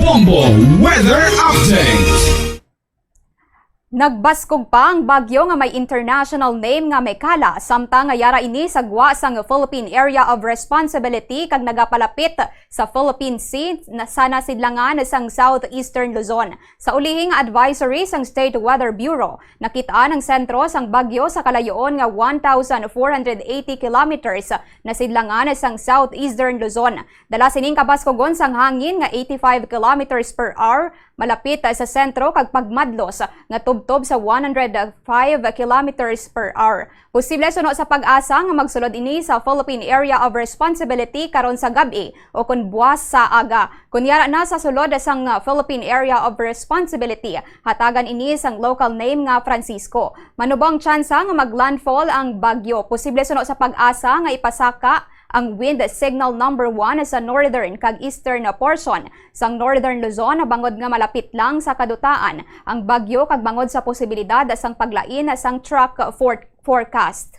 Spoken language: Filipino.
Bombo Weather Update. Nagbaskog pa ang bagyo nga may international name nga Mekala samtang yara ini sa gwa sang Philippine Area of Responsibility kag nagapalapit sa Philippine Sea sa nasidlangan sang Southeastern Luzon. Sa ulihing advisory sang State Weather Bureau, nakitaan ang sentro sang bagyo sa kalayoon nga 1,480 kilometers nasidlangan sang Southeastern Luzon. Dala sining kabaskogon sang hangin nga 85 kilometers per hour malapit sa sentro kag pagmadlos nga tubtob sa 105 kilometers per hour. Posible suno sa pag-asa nga magsulod ini sa Philippine Area of Responsibility karon sa gabi o kun buwas sa aga. Kunyara na sa sulod sang Philippine Area of Responsibility, hatagan ini sang local name nga Francisco. Manubang tsansa nga maglandfall ang bagyo. Posible suno sa pag-asa nga ipasaka ang wind signal number 1 sa northern kag eastern portion sang northern Luzon bangod nga malapit lang sa kadutaan ang bagyo kag bangod sa posibilidad sang paglain sang track forecast.